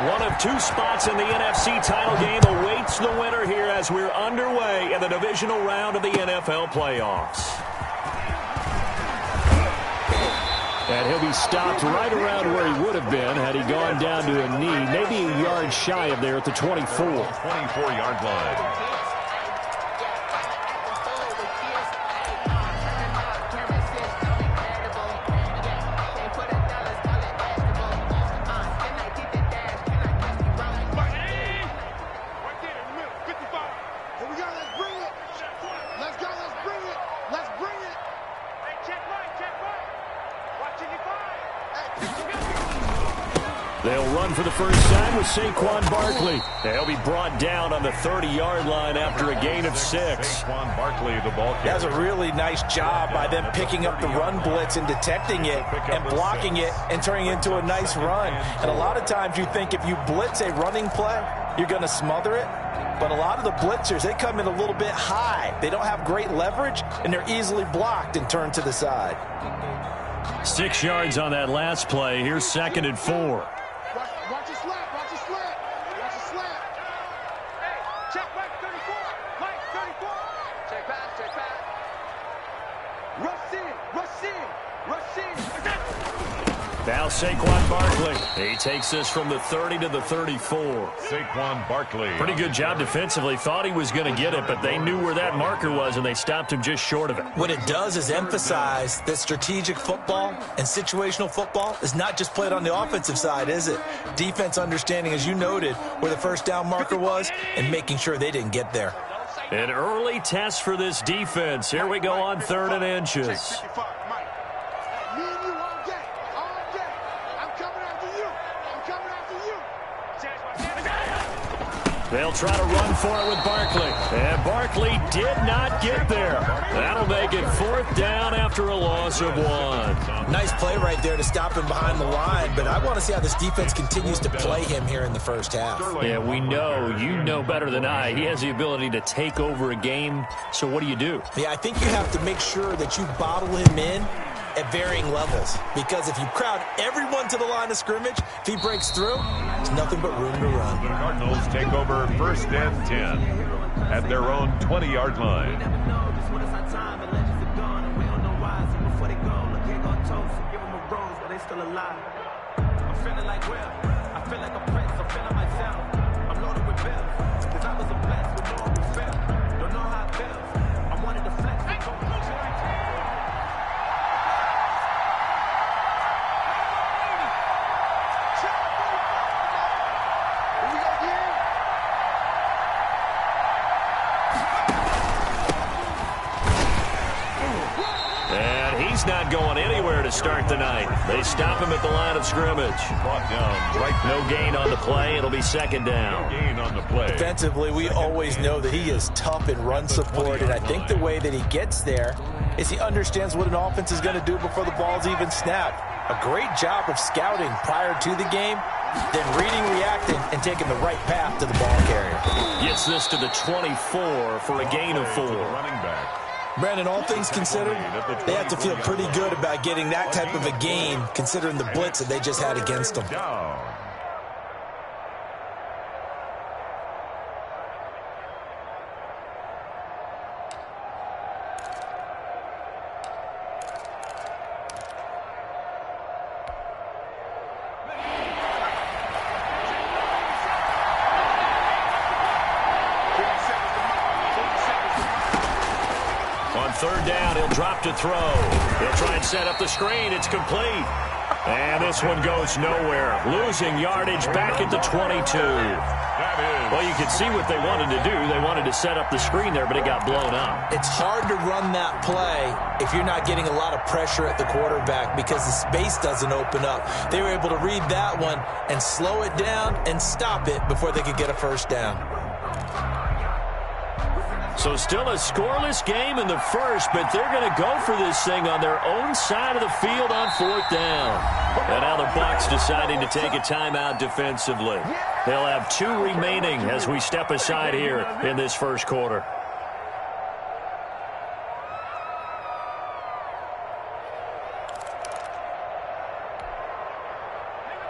One of two spots in the NFC title game awaits the winner here as we're underway in the divisional round of the NFL playoffs. And he'll be stopped right around where he would have been had he gone down to a knee, maybe a yard shy of there at the 24. 24-yard line. They'll run for the first time with Saquon Barkley. They'll be brought down on the 30-yard line after a gain of 6. Saquon Barkley, the ball carrier. That's a really nice job by them picking up the run blitz and detecting it and blocking it and turning it into a nice run. And a lot of times you think if you blitz a running play, you're going to smother it. But a lot of the blitzers, they come in a little bit high. They don't have great leverage, and they're easily blocked and turned to the side. 6 yards on that last play. Here's 2nd and 4. Watch your slap, watch your slap, watch your slap. Hey, check back 34, Mike 34. Check back. Rush in. Now Saquon Barkley. He takes this from the 30 to the 34. Saquon Barkley. Pretty good job defensively. Thought he was going to get it, but they knew where that marker was, and they stopped him just short of it. What it does is emphasize that strategic football and situational football is not just played on the offensive side, is it? Defense understanding, as you noted, where the first down marker was and making sure they didn't get there. An early test for this defense. Here we go on 3rd and inches. They'll try to run for it with Barkley. And Barkley did not get there. That'll make it 4th down after a loss of 1. Nice play right there to stop him behind the line, but I want to see how this defense continues to play him here in the first half. Yeah, we know. You know better than I. He has the ability to take over a game. So what do you do? Yeah, I think you have to make sure that you bottle him in at varying levels, because if you crowd everyone to the line of scrimmage, if he breaks through, there's nothing but room to run. The Cardinals take over 1st and 10 at their own 20-yard line. He's not going anywhere to start the night. They stop him at the line of scrimmage. Brought down right. No gain on the play. It'll be 2nd down. No gain on the play. Defensively, we always know that he is tough in run support, and I think the way that he gets there is he understands what an offense is going to do before the ball's even snapped. A great job of scouting prior to the game, then reading, reacting, and taking the right path to the ball carrier. Gets this to the 24 for a gain of 4. Running back. Brandon, all things considered, they have to feel pretty good about getting that type of a gain, considering the blitz that they just had against them. Down. On 3rd down, he'll drop to throw. He'll try and set up the screen. It's complete. And this one goes nowhere. Losing yardage back at the 22. Well, you could see what they wanted to do. They wanted to set up the screen there, but it got blown up. It's hard to run that play if you're not getting a lot of pressure at the quarterback because the space doesn't open up. They were able to read that one and slow it down and stop it before they could get a first down. So still a scoreless game in the first, but they're going to go for this thing on their own side of the field on 4th down. And now the Bucs deciding to take a timeout defensively. They'll have 2 remaining as we step aside here in this first quarter.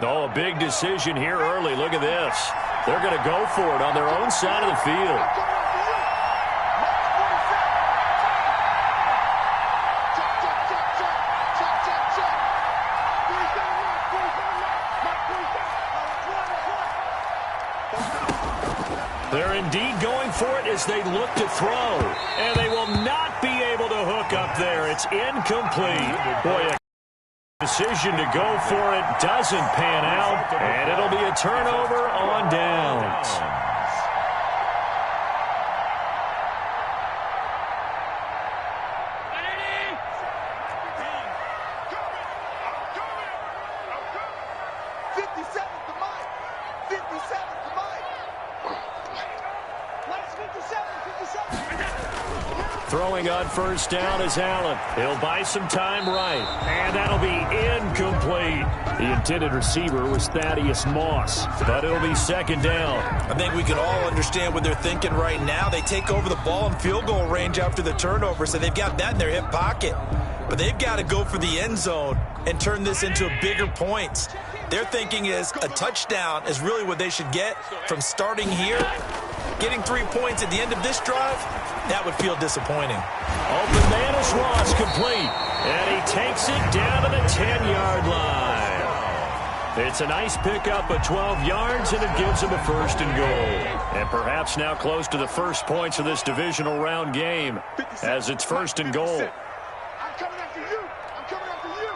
Oh, a big decision here early. Look at this. They're going to go for it on their own side of the field. They're indeed going for it as they look to throw. And they will not be able to hook up there. It's incomplete. Boy, a decision to go for it doesn't pan out. And it'll be a turnover on downs. Throwing on first down is Allen. He'll buy some time right. And that'll be incomplete. The intended receiver was Thaddeus Moss. But it'll be second down. I think we can all understand what they're thinking right now. They take over the ball in field goal range after the turnover, so they've got that in their hip pocket. But they've got to go for the end zone and turn this into bigger points. Their thinking is a touchdown is really what they should get from starting here. Getting 3 points at the end of this drive, that would feel disappointing. Open man is Ross, complete. And he takes it down to the 10-yard line. It's a nice pickup of 12 yards, and it gives him a first and goal. And perhaps now close to the first points of this divisional round game as it's first and goal. I'm coming after you. I'm coming after you.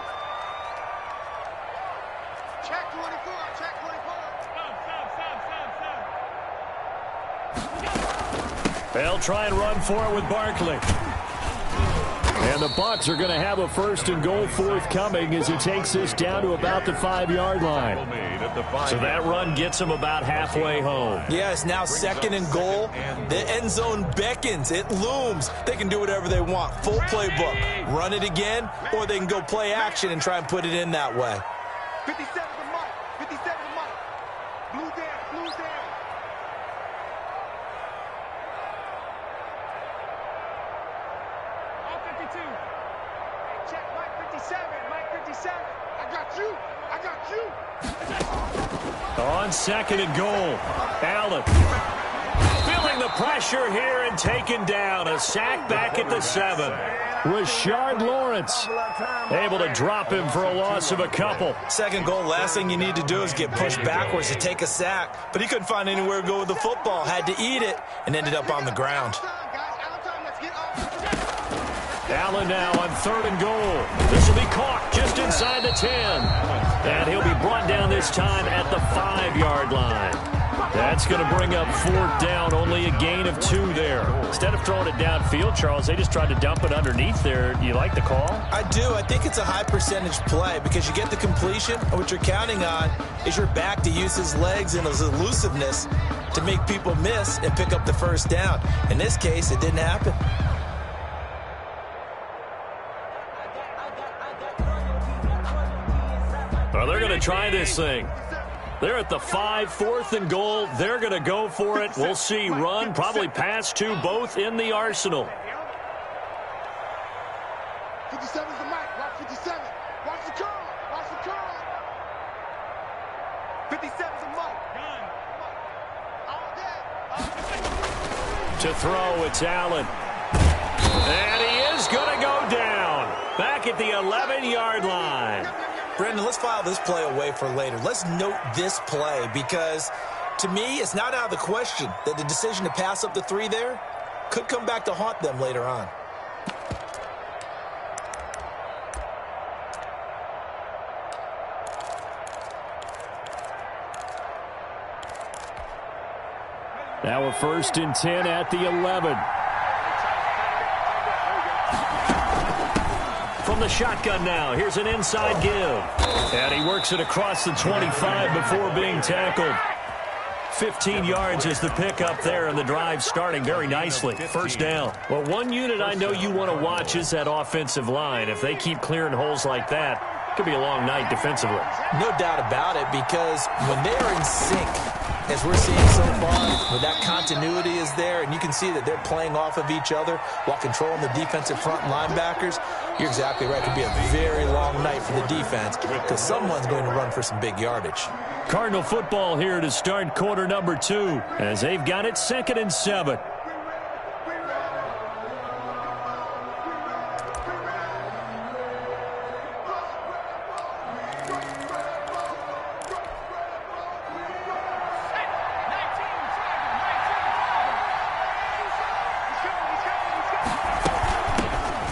Check 24. Check 24. They'll try and run for it with Barkley. And the Bucs are going to have a first and goal forthcoming as he takes this down to about the 5-yard line. So that run gets him about halfway home. Yeah, it's now second and goal. The end zone beckons. It looms. They can do whatever they want. Full playbook. Run it again, or they can go play action and try and put it in that way. 57 to Mike. 57 to Mike. Blue down. Blue down. All 52. Hey, check Mike 57. Mike 57. I got you. I got you. On second and goal, Allen feeling the pressure here and taken down. A sack back at the 7. Rashard Lawrence able to drop him for a loss of a couple. Second goal, last thing you need to do is get pushed backwards to take a sack. But he couldn't find anywhere to go with the football. Had to eat it and ended up on the ground. Allen now on third and goal. This will be caught just inside the 10. And he'll be brought down this time at the 5-yard line. That's going to bring up fourth down, only a gain of 2 there. Instead of throwing it downfield, Charles, they just tried to dump it underneath there. Do you like the call? I do. I think it's a high percentage play because you get the completion, and what you're counting on is your back to use his legs and his elusiveness to make people miss and pick up the first down. In this case, it didn't happen. Well, they're going to try this thing. They're at the 5, fourth and goal. They're going to go for it. We'll see. Run, probably pass to both in the arsenal. 57 is the mic. Watch 57. Watch the curl. Watch the curl. 57 is the mic. All day. To throw, it's Allen. And he is going to go down. Back at the 11-yard line. Brendan, let's file this play away for later. Let's note this play because, to me, it's not out of the question that the decision to pass up the 3 there could come back to haunt them later on. Now a first and 10 at the 11. From the shotgun now, here's an inside give. And he works it across the 25 before being tackled. 15 yards is the pickup there, and the drive starting very nicely. First down. Well, one unit I know you want to watch is that offensive line. If they keep clearing holes like that, it could be a long night defensively. No doubt about it, because when they are in sync, as we're seeing so far, where that continuity is there, and you can see that they're playing off of each other while controlling the defensive front linebackers, You're exactly right. It could be a very long night for the defense because someone's going to run for some big yardage. Cardinal football here to start quarter number 2 as they've got it 2nd and 7.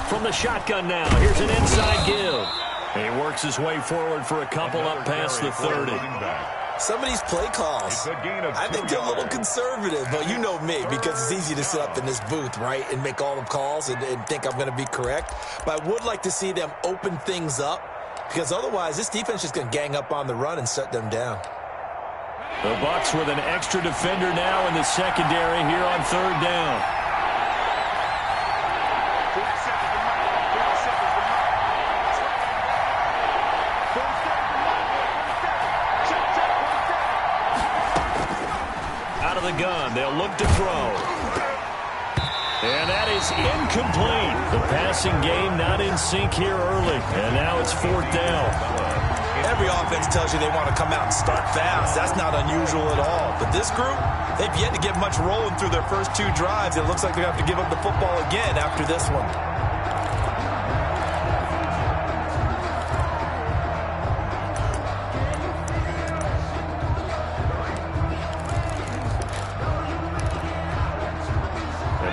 From the shotgun now, here's an inside give. He works his way forward for a couple up past the 30. Some of these play calls, I think they're a little conservative, but you know me, because it's easy to sit up in this booth, right, and make all the calls and think I'm going to be correct. But I would like to see them open things up, because otherwise this defense is just going to gang up on the run and shut them down. The Bucs with an extra defender now in the secondary here on 3rd down. Out of the gun, they'll look to throw. And that is incomplete. The passing game not in sync here early. And now it's 4th down. Every offense tells you they want to come out and start fast. That's not unusual at all. But this group, they've yet to get much rolling through their first 2 drives. It looks like they're going to have to give up the football again after this one.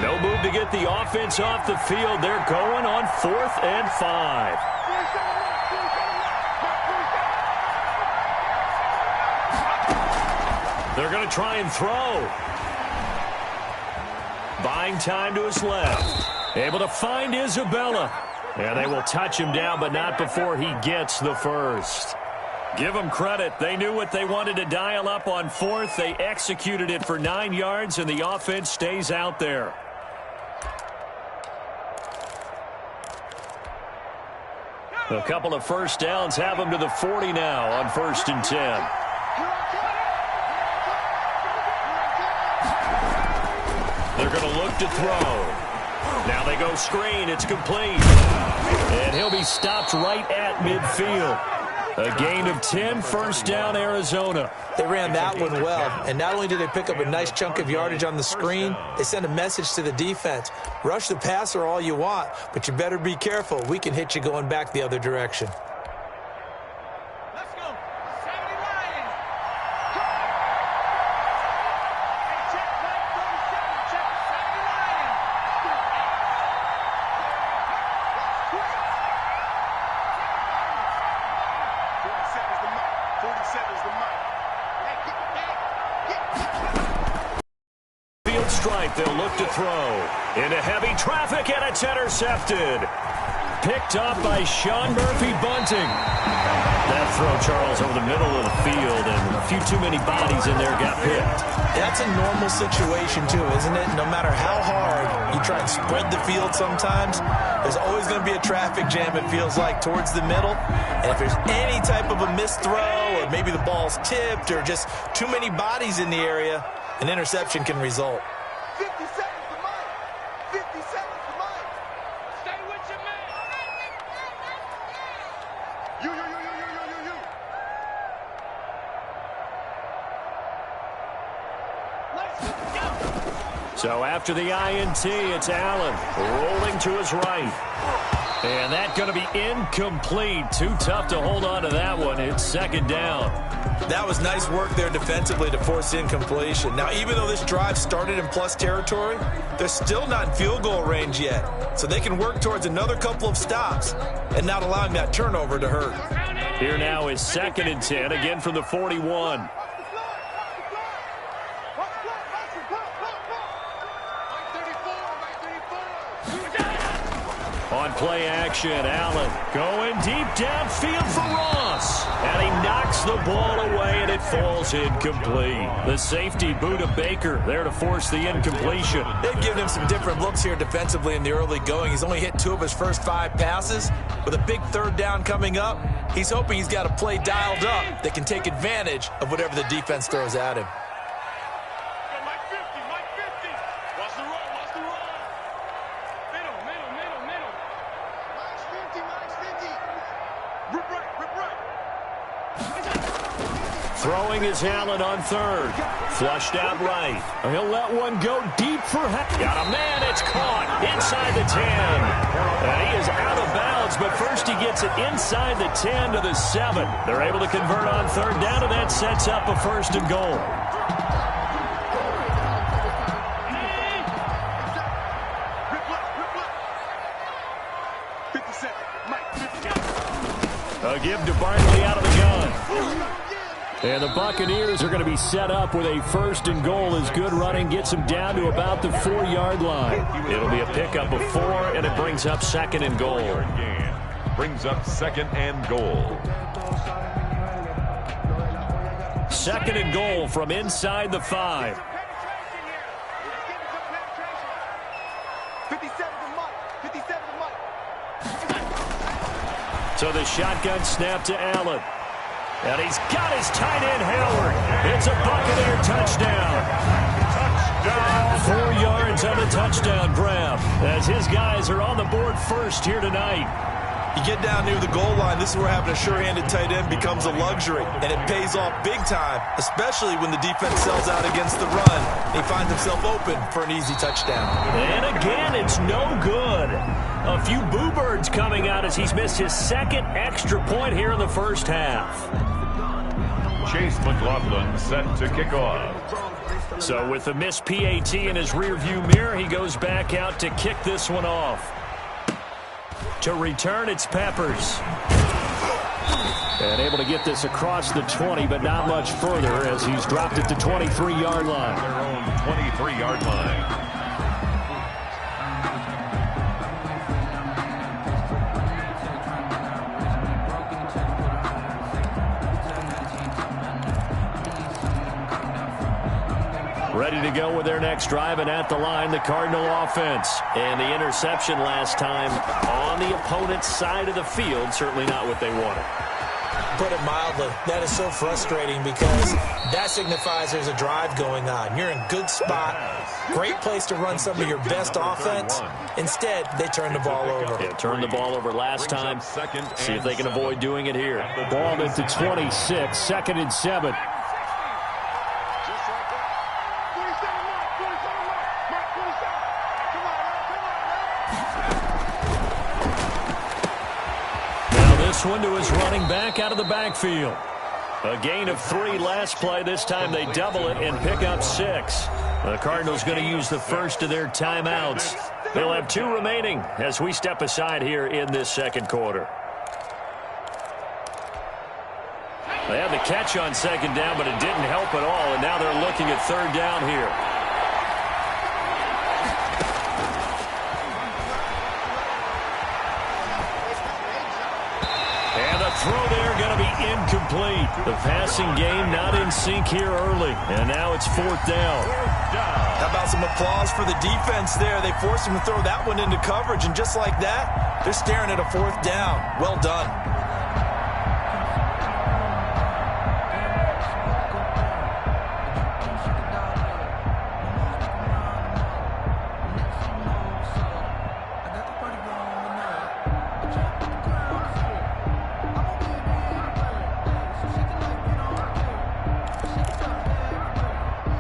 No move to get the offense off the field. They're going on 4th and 5. They're going to try and throw. Buying time to his left. Able to find Isabella. And they will touch him down, but not before he gets the first. Give them credit. They knew what they wanted to dial up on 4th. They executed it for 9 yards, and the offense stays out there. A couple of first downs have them to the 40 now on 1st and 10. They're going to look to throw. Now they go screen. It's complete. And he'll be stopped right at midfield. A gain of 10, 1st down, Arizona. They ran that one well, and not only did they pick up a nice chunk of yardage on the screen, they sent a message to the defense. Rush the passer all you want, but you better be careful. We can hit you going back the other direction. Let's go. 70 Lions. Check 937. Check 70 Lions. 47's the mark. 47's the mark. Field stripe, they'll look to throw. Into heavy traffic, and it's intercepted. Picked up by Sean Murphy-Bunting. That throw, Charles, over the middle of the field, and a few too many bodies in there got picked. That's a normal situation, too, isn't it? No matter how hard you try and spread the field sometimes, there's always going to be a traffic jam, it feels like, towards the middle. And if there's any type of a missed throw, or maybe the ball's tipped, or just too many bodies in the area, an interception can result. 57's the mark. 57's the mark. Stay with your man. You. Let's go. So after the INT, it's Allen rolling to his right. And that's going to be incomplete. Too tough to hold on to that one. It's 2nd down. That was nice work there defensively to force incompletion. Now, even though this drive started in plus territory, they're still not in field goal range yet. So they can work towards another couple of stops and not allowing that turnover to hurt. Here now is 2nd and 10, again from the 41. On play action, Allen going deep downfield for Ross. And he knocks the ball away, and it falls incomplete. The safety, Buda Baker, there to force the incompletion. They've given him some different looks here defensively in the early going. He's only hit 2 of his first 5 passes. With a big 3rd down coming up, he's hoping he's got a play dialed up that can take advantage of whatever the defense throws at him. Throwing is Allen on third. Flushed out right. He'll let one go deep for got a man. It's caught inside the 10. And he is out of bounds, but first he gets it inside the 10 to the 7. They're able to convert on third down, and that sets up a 1st and goal. A give to Barkley out of the gun. And the Buccaneers are going to be set up with a 1st and goal as good running gets them down to about the 4-yard line. It'll be a pickup of 4, and it brings up 2nd and goal. Brings up 2nd and goal. 2nd and goal from inside the 5. So the shotgun snap to Allen. And he's got his tight end, Howard. It's a Buccaneer touchdown. Touchdown. 4 yards on the touchdown grab as his guys are on the board first here tonight. You get down near the goal line, this is where having a sure-handed tight end becomes a luxury, and it pays off big time, especially when the defense sells out against the run. He finds himself open for an easy touchdown. And again, it's no good. A few boo birds coming out as he's missed his 2nd extra point here in the first half. Chase McLaughlin set to kick off. So with the missed PAT in his rearview mirror, he goes back out to kick this one off. To return, it's Peppers. And able to get this across the 20, but not much further as he's dropped it to 23-yard line. Their own 23-yard line. Ready to go with their next drive, and at the line, the Cardinal offense. And the interception last time on the opponent's side of the field, certainly not what they wanted. Put it mildly, that is so frustrating because that signifies there's a drive going on. You're in good spot, great place to run some of your best offense. Instead, they turn the ball over. Yeah, turned the ball over last time. See if they can avoid doing it here. Ball into 26, 2nd and 7. This one to his running back out of the backfield. A gain of 3 last play. This time they double it and pick up 6. The Cardinals going to use the first of their timeouts. They'll have 2 remaining as we step aside here in this 2nd quarter. They had the catch on 2nd down, but it didn't help at all, and now they're looking at 3rd down here. Throw there going to be incomplete. The passing game not in sync here early. And now it's 4th down. How about some applause for the defense there? They forced him to throw that one into coverage, and just like that, they're staring at a 4th down. Well done.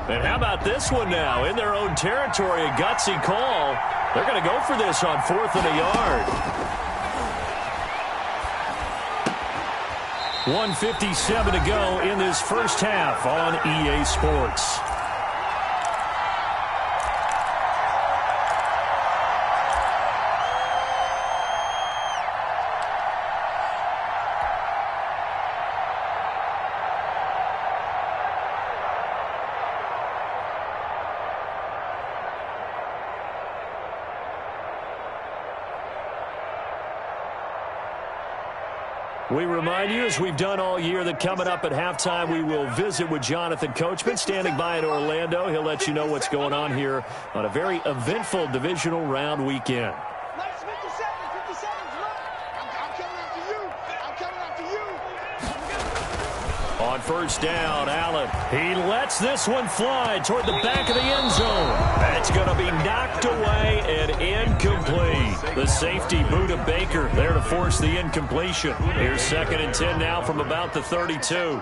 And how about this one now? In their own territory, a gutsy call. They're going to go for this on 4th and a yard. 1:57 to go in this first half on EA Sports. We remind you, as we've done all year, that coming up at halftime, we will visit with Jonathan Coachman, standing by in Orlando. He'll let you know what's going on here on a very eventful divisional round weekend. Last 57 run. I'm coming after you. I'm coming after you. On 1st down, Allen. He lets this one fly toward the back of the end zone. That's going to be knocked away and incomplete. The safety, Buda Baker, there to force the incompletion. Here's 2nd and 10 now from about the 32.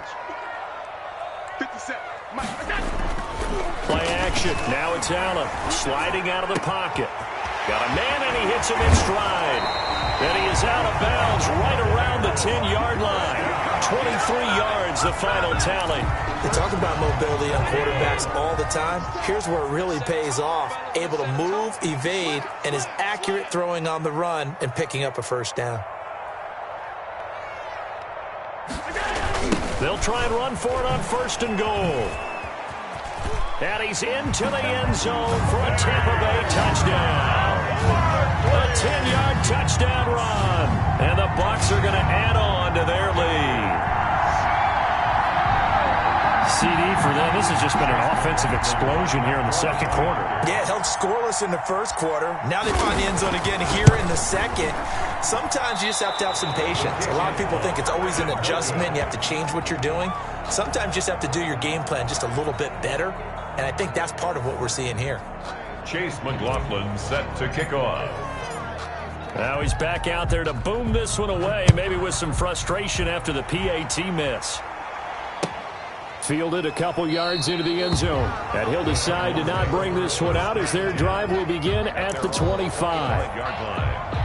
Play action. Now it's Allen sliding out of the pocket. Got a man, and he hits him in stride. And he is out of bounds right around the 10-yard line. 23 yards, the final tally. They talk about mobility on quarterbacks all the time. Here's where it really pays off. Able to move, evade, and is accurate throwing on the run and picking up a first down. They'll try and run for it on 1st and goal. And he's into the end zone for a Tampa Bay touchdown. A 10-yard touchdown run. And the Bucs are going to add on to their lead. CD for them. This has just been an offensive explosion here in the second quarter. Yeah, it held scoreless in the first quarter. Now they find the end zone again here in the second. Sometimes you just have to have some patience. A lot of people think it's always an adjustment. You have to change what you're doing. Sometimes you just have to do your game plan just a little bit better. And I think that's part of what we're seeing here. Chase McLaughlin set to kick off. Now he's back out there to boom this one away, maybe with some frustration after the PAT miss. Fielded a couple yards into the end zone. And he'll decide to not bring this one out as their drive will begin at the 25-yard line.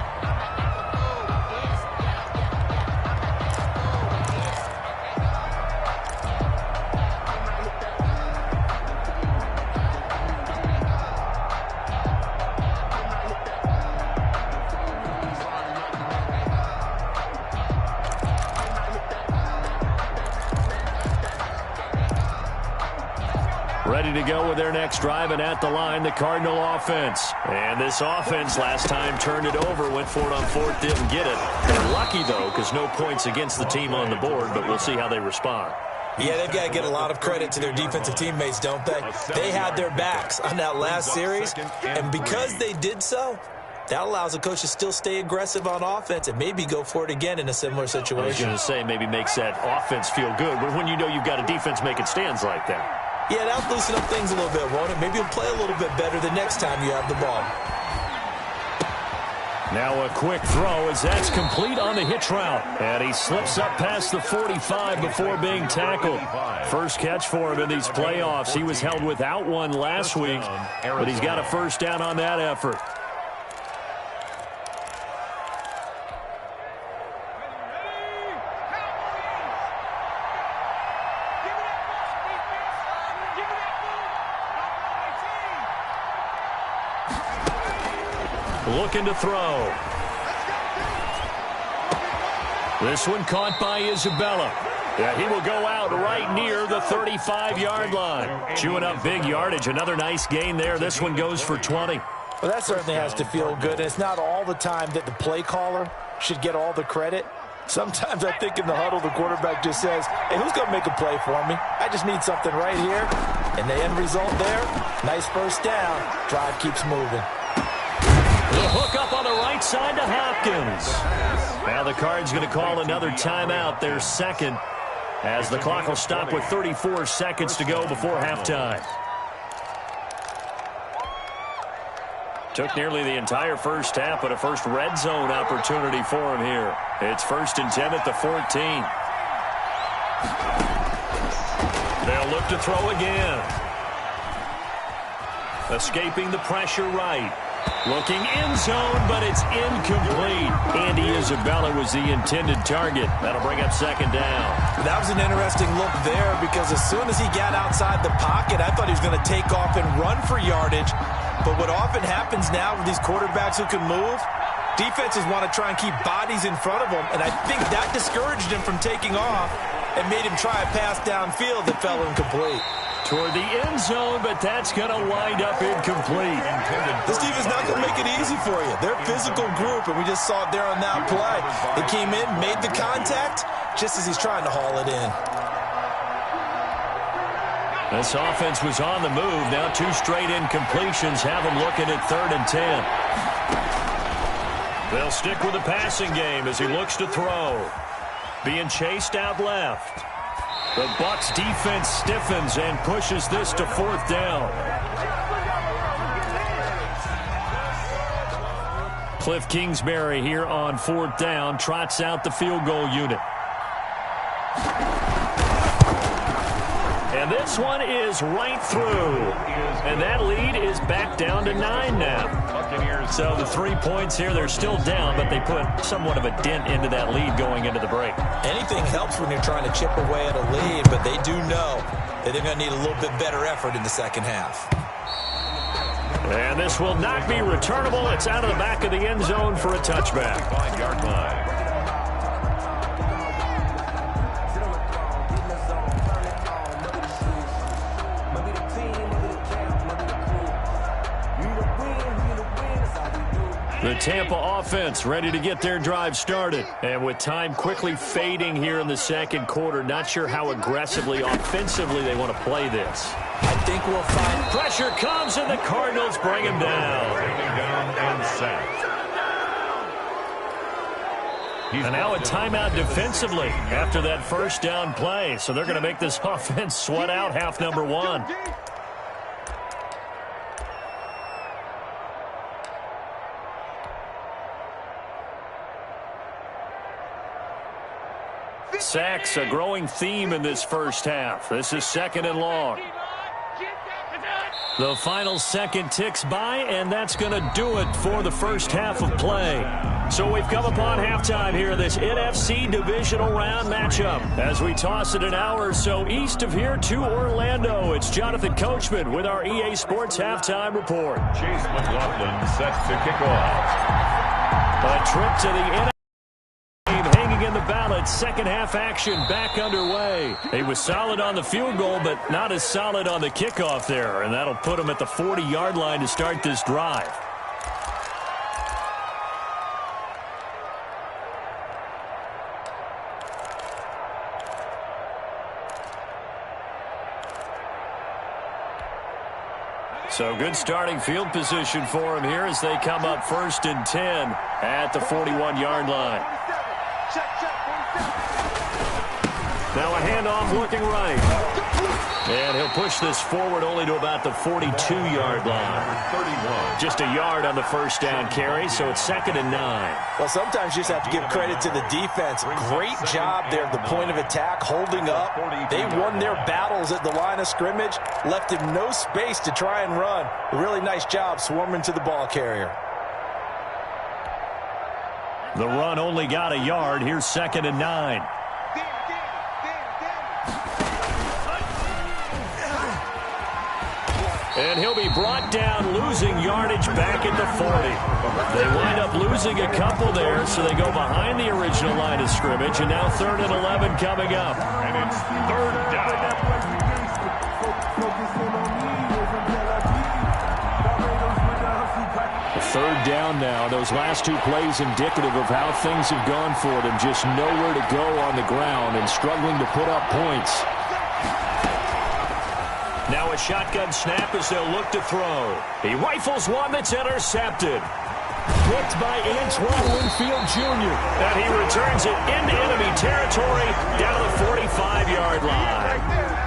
Ready to go with their next drive, and at the line, the Cardinal offense. And this offense last time turned it over, went for it on 4th, didn't get it. They're lucky, though, because no points against the team on the board, but we'll see how they respond. Yeah, they've got to get a lot of credit to their defensive teammates, don't they? They had their backs on that last series, and because they did so, that allows the coach to still stay aggressive on offense and maybe go for it again in a similar situation. I was going to say maybe makes that offense feel good, but when you know you've got a defense making stands like that. Yeah, that'll loosen up things a little bit, won't it? Maybe you'll play a little bit better the next time you have the ball. Now a quick throw as that's complete on the hitch route. And he slips up past the 45 before being tackled. First catch for him in these playoffs. He was held without one last week, but he's got a first down on that effort. Looking to throw. This one caught by Isabella. Yeah, he will go out right near the 35-yard line. Chewing up big yardage. Another nice gain there. This one goes for 20. Well, that certainly has to feel good. And it's not all the time that the play caller should get all the credit. Sometimes I think in the huddle, the quarterback just says, hey, who's going to make a play for me? I just need something right here. And the end result there, nice first down. Drive keeps moving. The hook up on the right side to Hopkins. Now the Cards going to call another timeout, their second, as the clock will stop with 34 seconds to go before halftime. Took nearly the entire first half, but a first red zone opportunity for him here. It's 1st and 10 at the 14. They'll look to throw again. Escaping the pressure right. Looking in zone, but it's incomplete. Andy Isabella was the intended target. That'll bring up second down. That was an interesting look there because as soon as he got outside the pocket, I thought he was going to take off and run for yardage. But what often happens now with these quarterbacks who can move, defenses want to try and keep bodies in front of them, and I think that discouraged him from taking off and made him try a pass downfield that fell incomplete. Toward the end zone, but that's going to wind up incomplete. This defense not going to make it easy for you. They're a physical group, and we just saw it there on that play. They came in, made the contact, just as he's trying to haul it in. This offense was on the move. Now 2 straight incompletions have them looking at 3rd and 10. They'll stick with the passing game as he looks to throw. Being chased out left. The Bucs defense stiffens and pushes this to 4th down. Cliff Kingsbury here on 4th down, trots out the field goal unit. And And this one is right through. And that lead is back down to 9 now. So the 3 points here, they're still down, but they put somewhat of a dent into that lead going into the break. Anything helps when you're trying to chip away at a lead, but they do know that they're going to need a little bit better effort in the second half. And this will not be returnable. It's out of the back of the end zone for a touchback. 5-yard line. The Tampa offense ready to get their drive started. And with time quickly fading here in the second quarter, not sure how aggressively, offensively they want to play this. I think we'll find pressure comes and the Cardinals bring him down. And sacked. And now a timeout defensively after that first down play. So they're going to make this offense sweat out half number one. Sacks, a growing theme in this first half. This is 2nd and long. The final second ticks by, and that's going to do it for the first half of play. So we've come upon halftime here in this NFC divisional round matchup. As we toss it an hour or so east of here to Orlando, it's Jonathan Coachman with our EA Sports Halftime Report. Chase McLaughlin set to kick off. A trip to the NFC. In the ballot, second half action back underway. He was solid on the field goal, but not as solid on the kickoff there, and that'll put him at the 40-yard line to start this drive. So good starting field position for him here as they come up 1st and 10 at the 41-yard line. Now a handoff looking right. And he'll push this forward only to about the 42-yard line. Just a yard on the first down carry, so it's 2nd and 9. Well, sometimes you just have to give credit to the defense. Great job there at the point of attack, holding up. They won their battles at the line of scrimmage, left him no space to try and run. A really nice job swarming to the ball carrier. The run only got a yard. Here's 2nd and 9. And he'll be brought down, losing yardage back at the 40. They wind up losing a couple there, so they go behind the original line of scrimmage, and now 3rd and 11 coming up. And it's 3rd down. Third down now. Those last two plays indicative of how things have gone for them. Just nowhere to go on the ground and struggling to put up points. Now a shotgun snap as they'll look to throw. He rifles one that's intercepted. Picked by Antoine Winfield Jr. And he returns it into enemy territory down to the 45-yard line.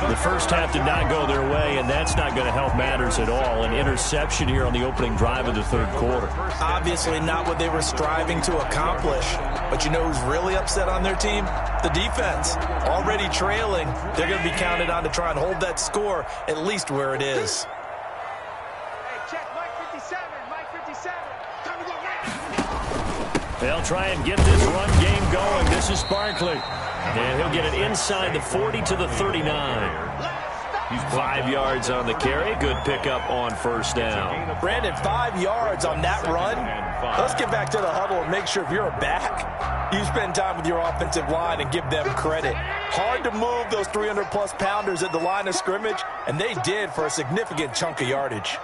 The first half did not go their way, and that's not going to help matters at all. An interception here on the opening drive of the third quarter. Obviously not what they were striving to accomplish. But you know who's really upset on their team? The defense. Already trailing. They're going to be counted on to try and hold that score at least where it is. They'll try and get this run game going. This is Barkley. And he'll get it inside the 40 to the 39. He's 5 yards on the carry. Good pickup on first down. Brandon, 5 yards on that run. Let's get back to the huddle and make sure if you're a back, you spend time with your offensive line and give them credit. Hard to move those 300-plus pounders at the line of scrimmage, and they did for a significant chunk of yardage.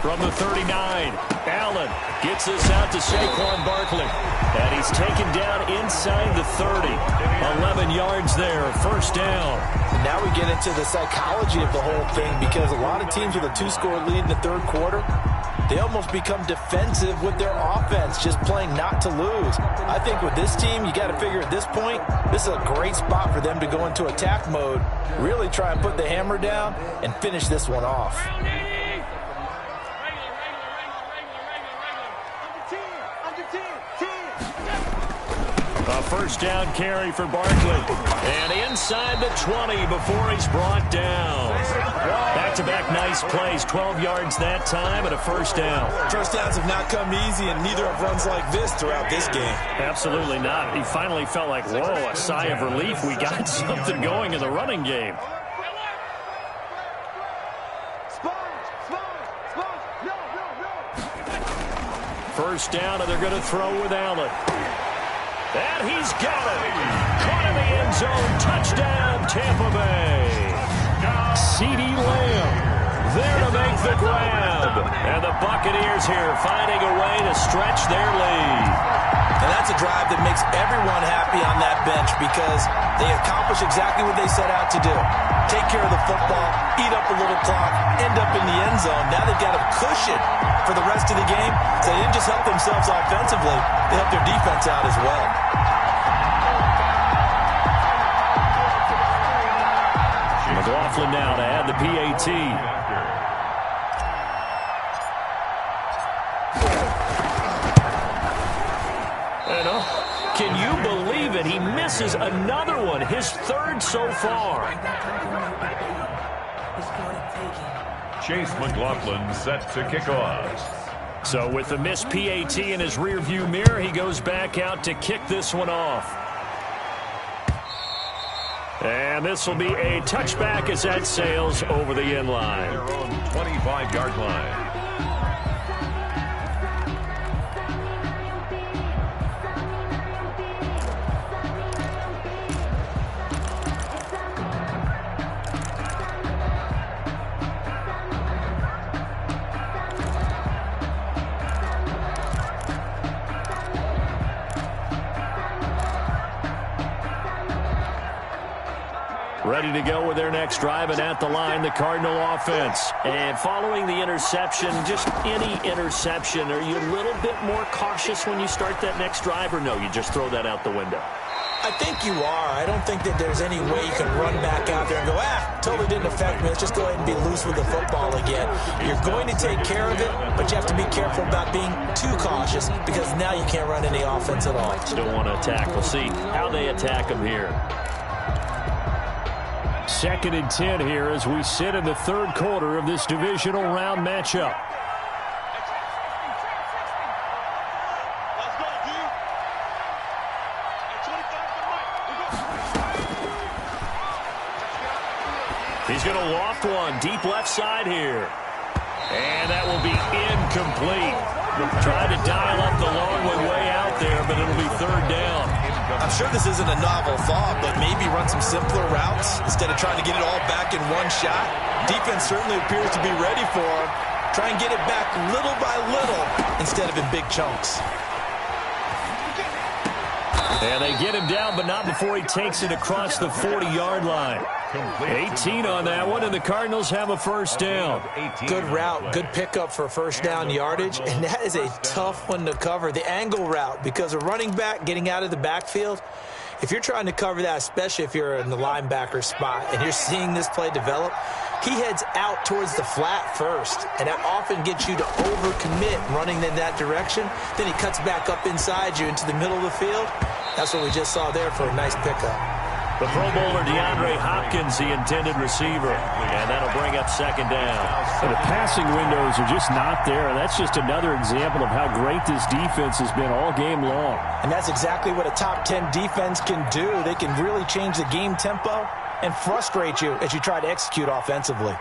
From the 39, Allen gets this out to Saquon Barkley. And he's taken down inside the 30. 11 yards there, first down. And now we get into the psychology of the whole thing, because a lot of teams with a 2-score lead in the third quarter, they almost become defensive with their offense, just playing not to lose. I think with this team, you got to figure at this point, this is a great spot for them to go into attack mode, really try and put the hammer down and finish this one off. A first down carry for Barkley. And inside the 20 before he's brought down. Back-to-back nice plays. 12 yards that time and a first down. First downs have not come easy, and neither have runs like this throughout this game. Absolutely not. He finally felt like, whoa, a sigh of relief. We got something going in the running game. First down, and they're going to throw with Allen. And he's got it. Caught in the end zone. Touchdown, Tampa Bay. CeeDee Lamb there to make the grab. And the Buccaneers here finding a way to stretch their lead. And that's a drive that makes everyone happy on that bench because they accomplish exactly what they set out to do. Take care of the football, eat up a little clock, end up in the end zone. Now they've got a cushion for the rest of the game. So they didn't just help themselves offensively, they helped their defense out as well. McLaughlin now to add the PAT. Can you believe it? He misses another one, his third so far. Chase McLaughlin set to kick off. So with the missed PAT in his rearview mirror, he goes back out to kick this one off. And this will be a touchback as that sails over the end line. Their own 25-yard line. Ready to go with their next drive, and at the line, the Cardinal offense. And following the interception, just any interception, are you a little bit more cautious when you start that next drive, or no, you just throw that out the window? I think you are. I don't think that there's any way you can run back out there and go, totally didn't affect me. Let's just go ahead and be loose with the football again. You're going to take care of it, but you have to be careful about being too cautious because now you can't run any offense at all. Don't want to attack. We'll see how they attack them here. 2nd and 10 here as we sit in the third quarter of this divisional round matchup. He's going to loft one deep left side here. And that will be incomplete. Tried to dial up the long one way out there, but it'll be third down. I'm sure this isn't a novel thought, but maybe run some simpler routes instead of trying to get it all back in one shot. Defense certainly appears to be ready for him. Try and get it back little by little instead of in big chunks. And they get him down, but not before he takes it across the 40-yard line. 18 on that one, and the Cardinals have a first down. Good route, good pickup for first down yardage, and that is a tough one to cover. The angle route, because a running back getting out of the backfield, if you're trying to cover that, especially if you're in the linebacker spot and you're seeing this play develop, he heads out towards the flat first, and that often gets you to overcommit running in that direction. Then he cuts back up inside you into the middle of the field. That's what we just saw there for a nice pickup. The Pro Bowler DeAndre Hopkins, the intended receiver, and that'll bring up second down. And the passing windows are just not there. That's just another example of how great this defense has been all game long. And that's exactly what a top 10 defense can do. They can really change the game tempo and frustrate you as you try to execute offensively.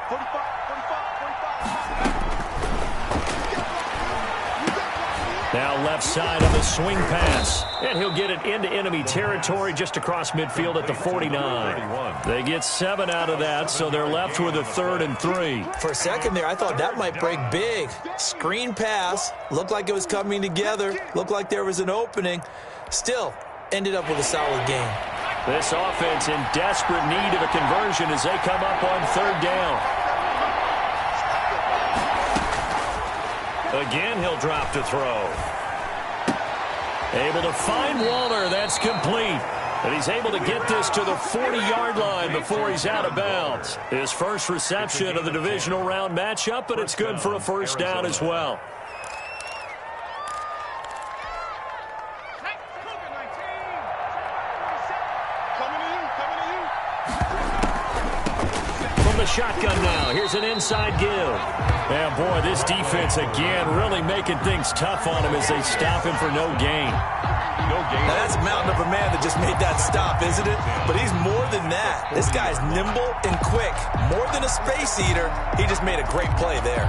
Now left side of the swing pass. And he'll get it into enemy territory just across midfield at the 49. They get 7 out of that, so they're left with a 3rd and 3. For a second there, I thought that might break big. Screen pass. Looked like it was coming together. Looked like there was an opening. Still, ended up with a solid game. This offense in desperate need of a conversion as they come up on 3rd down. Again, he'll drop to throw. Able to find Waller. That's complete. And he's able to get this to the 40-yard line before he's out of bounds. His first reception of the divisional round matchup, but it's good for a first down as well. the shotgun now. Here's an inside give. And, boy, this defense, again, really making things tough on him as they stop him for no gain. Now, that's a mountain of a man that just made that stop, isn't it? But he's more than that. This guy's nimble and quick. More than a space eater, he just made a great play there.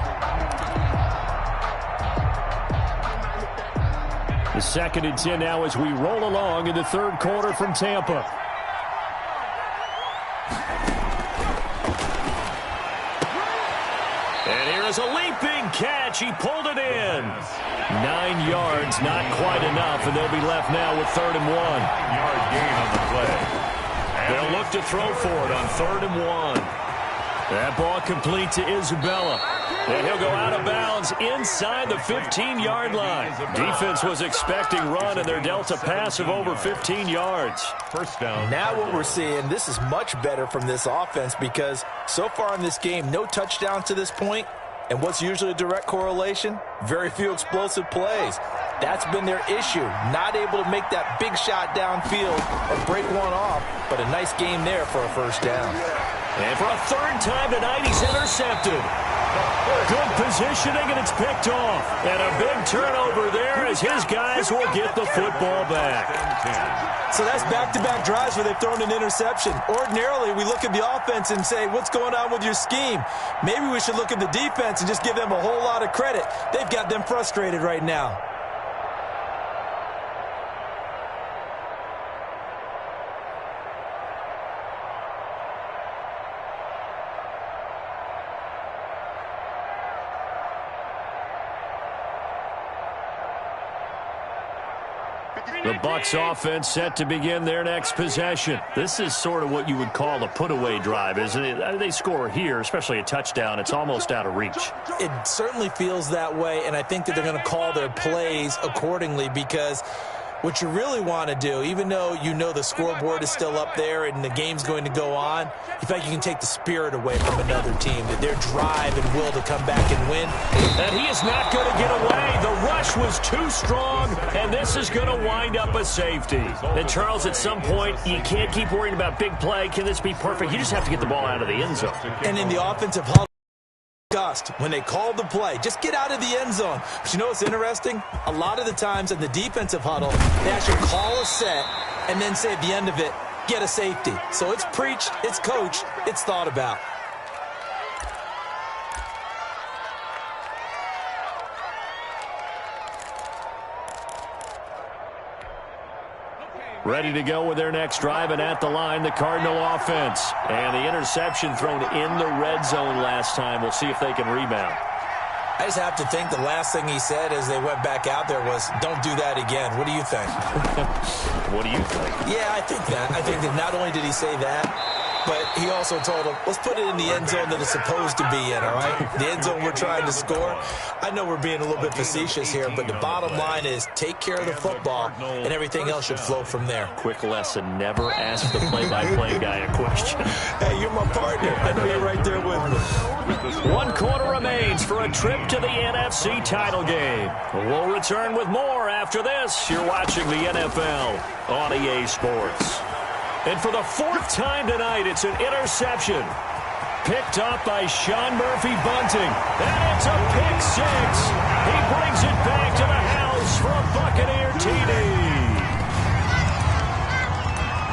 The 2nd and 10 now as we roll along in the third quarter from Tampa. And here is a leaping catch. He pulled it in. 9 yards, not quite enough, and they'll be left now with 3rd and 1. 9-yard gain on the play. They'll look to throw for it on 3rd and 1. That ball complete to Isabella. And he'll go out of bounds inside the 15-yard line. Defense was expecting run, and they're dealt a pass of over 15 yards. First down. Now what we're seeing, this is much better from this offense because so far in this game, no touchdowns to this point. And what's usually a direct correlation? Very few explosive plays. That's been their issue. Not able to make that big shot downfield or break one off, but a nice game there for a first down. And for a 3rd time tonight, he's intercepted. Good positioning, and it's picked off. And a big turnover there as his guys will get the football back. So that's back-to-back drives where they've thrown an interception. Ordinarily, we look at the offense and say, what's going on with your scheme? Maybe we should look at the defense and just give them a whole lot of credit. They've got them frustrated right now. The Bucs offense set to begin their next possession. This is sort of what you would call a put-away drive, isn't it? They score here, especially a touchdown. It's almost out of reach. It certainly feels that way, and I think that they're going to call their plays accordingly because what you really want to do, even though you know the scoreboard is still up there and the game's going to go on, you think you can take the spirit away from another team, that their drive and will to come back and win. And he is not going to get away. The rush was too strong, and this is going to wind up a safety. And, Charles, at some point, you can't keep worrying about big play. Can this be perfect? You just have to get the ball out of the end zone. And in the offensive huddle, when they called the play, just get out of the end zone. But you know what's interesting? A lot of the times in the defensive huddle, they actually call a set and then say at the end of it, get a safety. So it's preached, it's coached, it's thought about. Ready to go with their next drive, and at the line, the Cardinal offense. And the interception thrown in the red zone last time. We'll see if they can rebound. I just have to think the last thing he said as they went back out there was, don't do that again. What do you think? What do you think? Yeah, I think that. I think that not only did he say that, but he also told him, let's put it in the end zone that it's supposed to be in, all right? The end zone we're trying to score. I know we're being a little bit facetious here, but the bottom line is take care of the football, and everything else should flow from there. Quick lesson, never ask the play-by-play guy a question. Hey, you're my partner. I know you're right there with me. 1 quarter remains for a trip to the NFC title game. We'll return with more after this. You're watching the NFL on EA Sports. And for the 4th time tonight, it's an interception. Picked up by Sean Murphy-Bunting. And it's a pick 6. He brings it back to the house for a Buccaneer TD.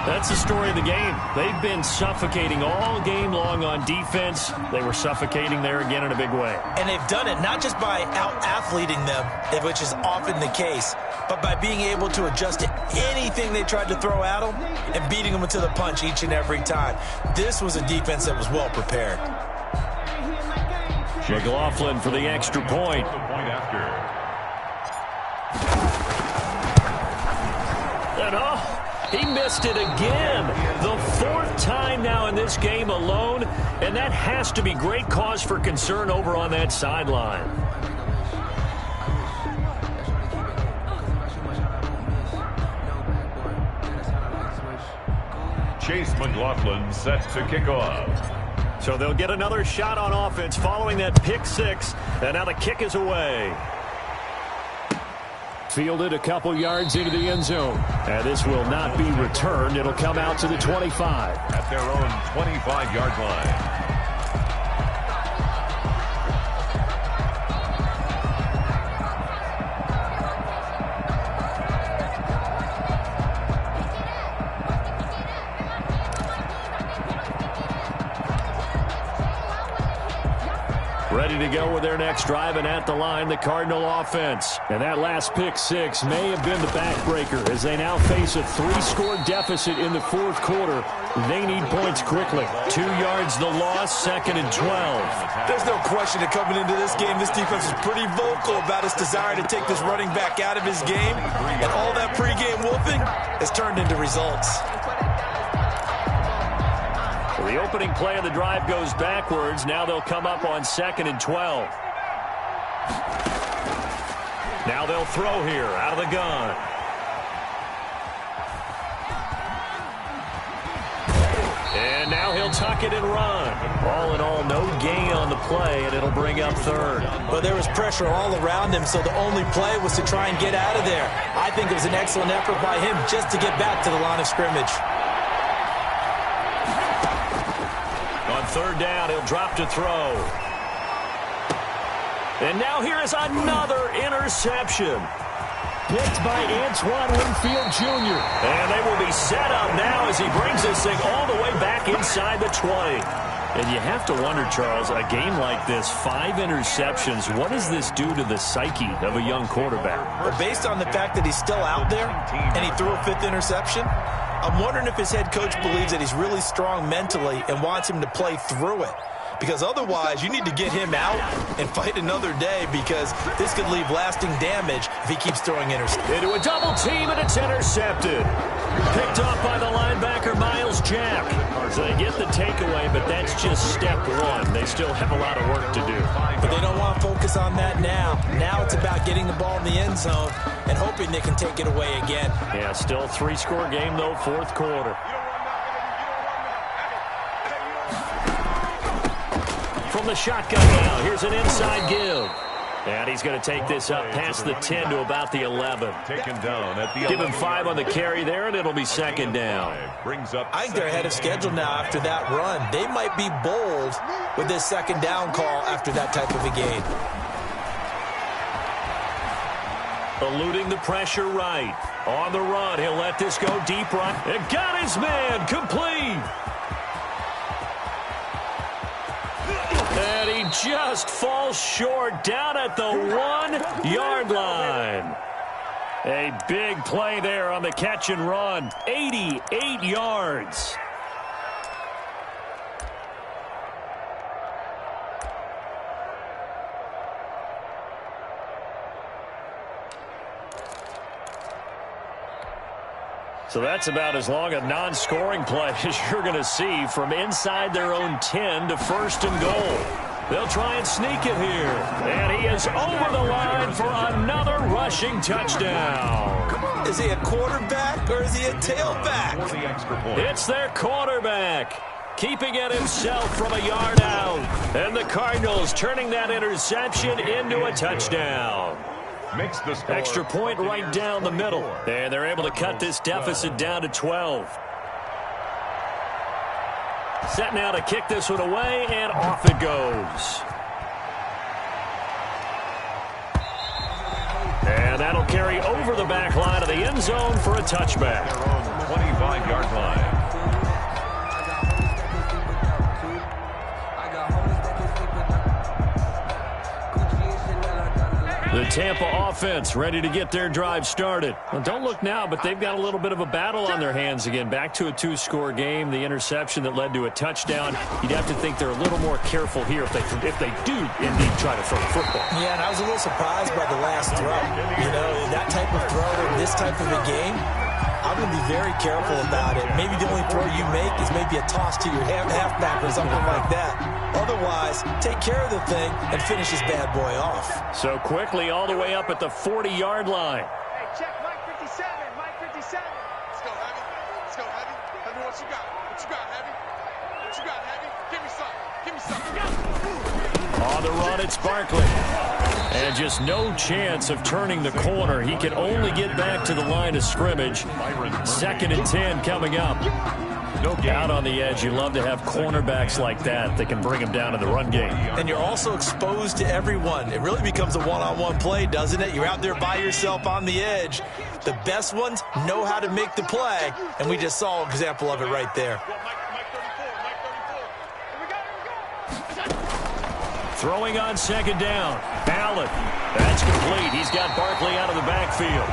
That's the story of the game. They've been suffocating all game long on defense. They were suffocating there again in a big way. And they've done it not just by out-athleting them, which is often the case, but by being able to adjust to anything they tried to throw at them and beating them to the punch each and every time. This was a defense that was well prepared. McLaughlin for the extra point. And he missed it again. The 4th time now in this game alone, and that has to be great cause for concern over on that sideline. Chase McLaughlin set to kick off. So they'll get another shot on offense following that pick 6, and now the kick is away. Fielded a couple yards into the end zone. And this will not be returned. It'll come out to the 25. At their own 25-yard line. to go with their next drive, and at the line, the Cardinal offense. And that last pick six may have been the backbreaker as they now face a 3-score deficit in the fourth quarter. They need points quickly. 2 yards the loss, 2nd and 12. There's no question that coming into this game, this defense is pretty vocal about its desire to take this running back out of his game. And all that pregame wolfing has turned into results. The opening play of the drive goes backwards. Now they'll come up on 2nd and 12. Now they'll throw here out of the gun. And now he'll tuck it and run. All in all, no gain on the play, and it'll bring up 3rd. Well, there was pressure all around him, so the only play was to try and get out of there. I think it was an excellent effort by him just to get back to the line of scrimmage. On 3rd down, he'll drop to throw. And now here is another interception. Picked by Antoine Winfield Jr. And they will be set up now as he brings this thing all the way back inside the 20. And you have to wonder, Charles, a game like this, 5 interceptions, what does this do to the psyche of a young quarterback? Well, based on the fact that he's still out there and he threw a 5th interception, I'm wondering if his head coach believes that he's really strong mentally and wants him to play through it. Because otherwise, you need to get him out and fight another day, because this could leave lasting damage if he keeps throwing interceptions. Into a double team, and it's intercepted. Picked off by the linebacker, Miles Jack. So they get the takeaway, but that's just step 1. They still have a lot of work to do. But they don't want to focus on that now. Now it's about getting the ball in the end zone and hoping they can take it away again. Yeah, still a 3-score game, though, 4th quarter. From the shotgun now, here's an inside give. And he's going to take this up past the 10 to about the 11. Taken down at the Give him 5 on the carry there, and it'll be 2nd down. I think they're ahead of schedule now after that run. They might be bold with this 2nd down call after that type of a gain. Eluding the pressure right. On the run, he'll let this go deep right. And got his man complete. And he just falls short down at the 1-yard line. A big play there on the catch and run. 88 yards. So that's about as long a non-scoring play as you're going to see from inside their own 10 to 1st and goal. They'll try and sneak it here. And he is over the line for another rushing touchdown. Is he a quarterback or is he a tailback? It's their quarterback, keeping it himself from a yard out. And the Cardinals turning that interception into a touchdown. Extra point right down the middle. And they're able to cut this deficit down to 12. Set now to kick this one away, and off it goes. And that'll carry over the back line of the end zone for a touchback. 25-yard line. The Tampa offense ready to get their drive started. Well, don't look now, but they've got a little bit of a battle on their hands again. Back to a 2-score game. The interception that led to a touchdown. You'd have to think they're a little more careful here if they do indeed try to throw the football. Yeah, and I was a little surprised by the last throw. You know, that type of throw in this type of a game, I'm going to be very careful about it. Maybe the only throw you make is maybe a toss to your halfback or something like that. Otherwise, take care of the thing and finish this bad boy off. So quickly all the way up at the 40-yard line. Hey, check Mike 57, Mike 57. Let's go, Heavy. Let's go, Heavy. Tell me what you got. What you got, Heavy? What you got, Heavy? Give me some. Give me some. On the run, it's Barkley. And just no chance of turning the corner. He can only get back to the line of scrimmage. 2nd and 10 coming up. Out on the edge, you love to have cornerbacks like that can bring him down in the run game. And you're also exposed to everyone. It really becomes a one-on-one play, doesn't it? You're out there by yourself on the edge. The best ones know how to make the play, and we just saw an example of it right there. Throwing on second down. Allen. That's complete. He's got Barkley out of the backfield.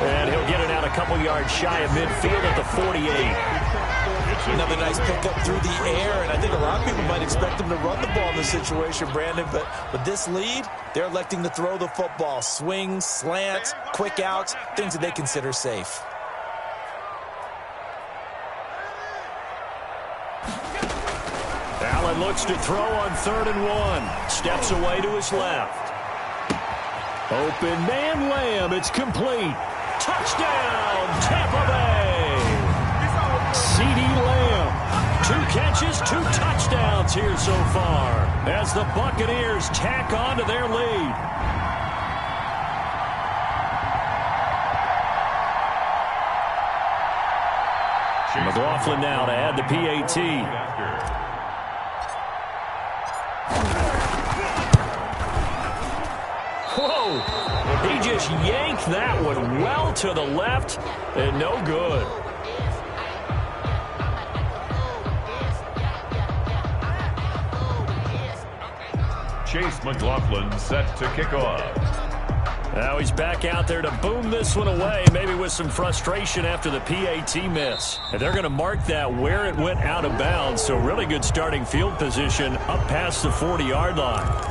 And he'll get it out a couple yards shy of midfield at the 48. Another nice pickup through the air, and I think a lot of people might expect him to run the ball in this situation, Brandon, but with this lead, they're electing to throw the football. Swings, slants, quick outs, things that they consider safe. Allen looks to throw on 3rd and 1. Steps away to his left. Open man Lamb. It's complete. Touchdown, Tampa Bay. C.D. Lamb. 2 catches, 2 touchdowns here so far as the Buccaneers tack on to their lead. McLaughlin now to add the PAT. Whoa! He just yanked that one well to the left and no good. Chase McLaughlin set to kick off. Now he's back out there to boom this one away, maybe with some frustration after the PAT miss. And they're going to mark that where it went out of bounds, so really good starting field position up past the 40-yard line.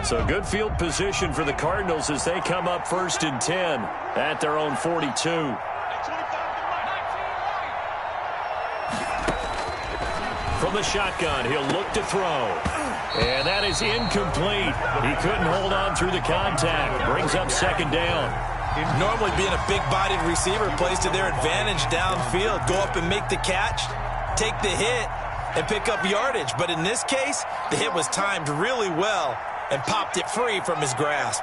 So good field position for the Cardinals as they come up 1st and 10 at their own 42. From the shotgun, he'll look to throw. And that is incomplete. He couldn't hold on through the contact. Brings up 2nd down. Normally being a big-bodied receiver plays to their advantage downfield. Go up and make the catch, take the hit, and pick up yardage. But in this case, the hit was timed really well and popped it free from his grasp.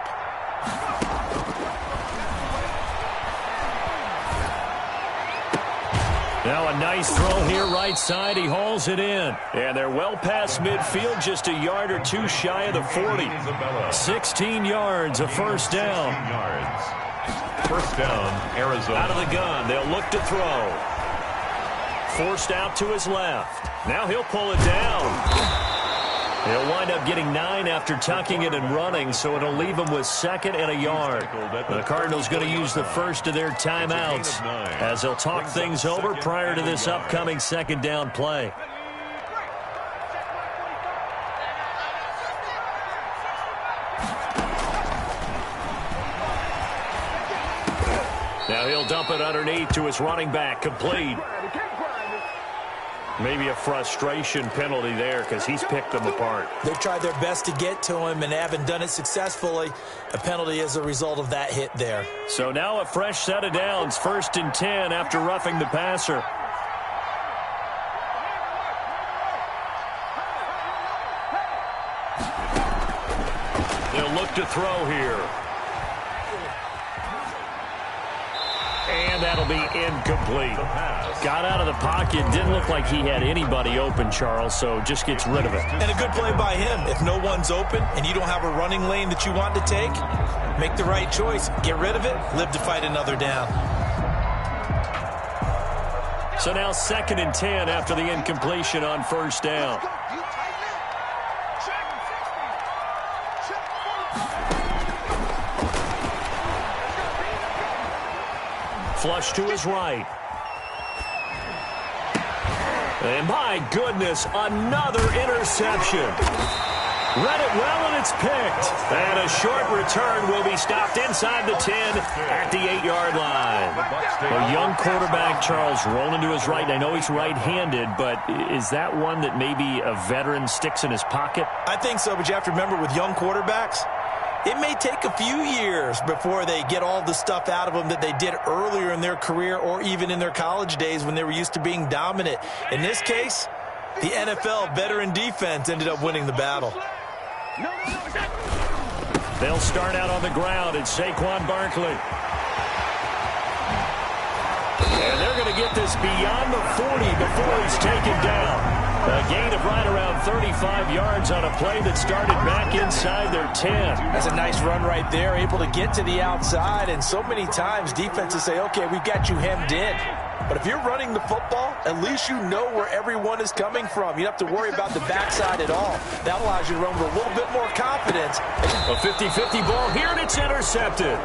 Now a nice throw here right side. He hauls it in. And they're well past midfield, just a yard or 2 shy of the 40. 16 yards, a 1st down. 1st down, Arizona. Out of the gun, they'll look to throw. Forced out to his left. Now he'll pull it down. He'll wind up getting 9 after tucking it and running, so it'll leave him with 2nd and a yard. The Cardinals going to use the first of their timeouts as they'll talk things over prior to this upcoming 2nd down play. Now he'll dump it underneath to his running back, complete. Maybe a frustration penalty there because he's picked them apart. They've tried their best to get to him and haven't done it successfully. A penalty as a result of that hit there. So now a fresh set of downs, 1st and 10 after roughing the passer. They'll look to throw here. And that'll be incomplete. Got out of the pocket. Didn't look like he had anybody open, Charles, so just gets rid of it. And a good play by him. If no one's open and you don't have a running lane that you want to take, make the right choice. Get rid of it. Live to fight another down. So now 2nd and 10 after the incompletion on 1st down. Flush to his right. And my goodness, another interception. Read it well, and it's picked. And a short return will be stopped inside the 10 at the 8-yard line. A young quarterback, Charles, rolling to his right. I know he's right-handed, but is that one that maybe a veteran sticks in his pocket? I think so, but you have to remember with young quarterbacks, it may take a few years before they get all the stuff out of them that they did earlier in their career or even in their college days when they were used to being dominant. In this case, the NFL veteran defense ended up winning the battle. They'll start out on the ground. It's Saquon Barkley. And they're going to get this beyond the 40 before he's taken down. A gain of right around 35 yards on a play that started back inside their 10. That's a nice run right there, able to get to the outside. And so many times defenses say, okay, we've got you hemmed in. But if you're running the football, at least you know where everyone is coming from. You don't have to worry about the backside at all. That allows you to run with a little bit more confidence. A 50-50 ball here, and it's intercepted.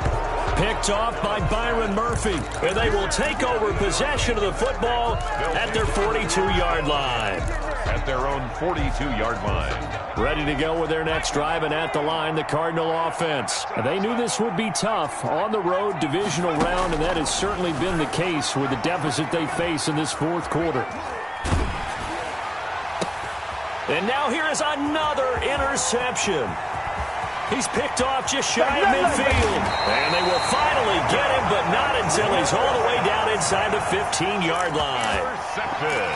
Picked off by Byron Murphy. And they will take over possession of the football at their 42-yard line. At their own 42-yard line. Ready to go with their next drive, and at the line, the Cardinal offense. They knew this would be tough on the road, divisional round, and that has certainly been the case with the deficit they face in this fourth quarter. And now here is another interception. He's picked off just shy of midfield. And they will finally get him, but not until he's all the way down inside the 15-yard line. Intercepted.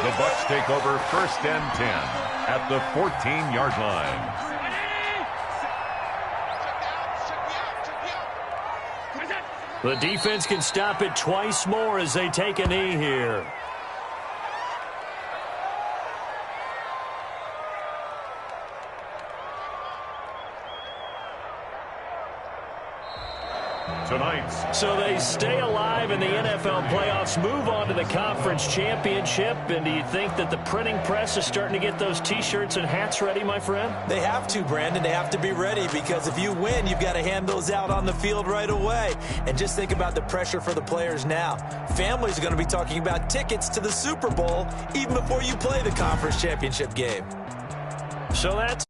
The Bucs take over 1st and 10 at the 14-yard line. The defense can stop it twice more as they take a knee here. Tonight's. So they stay alive in the NFL playoffs, move on to the conference championship. And do you think that the printing press is starting to get those T-shirts and hats ready, my friend? They have to, Brandon. They have to be ready because if you win, you've got to hand those out on the field right away. And just think about the pressure for the players now. Families are going to be talking about tickets to the Super Bowl even before you play the conference championship game. So that's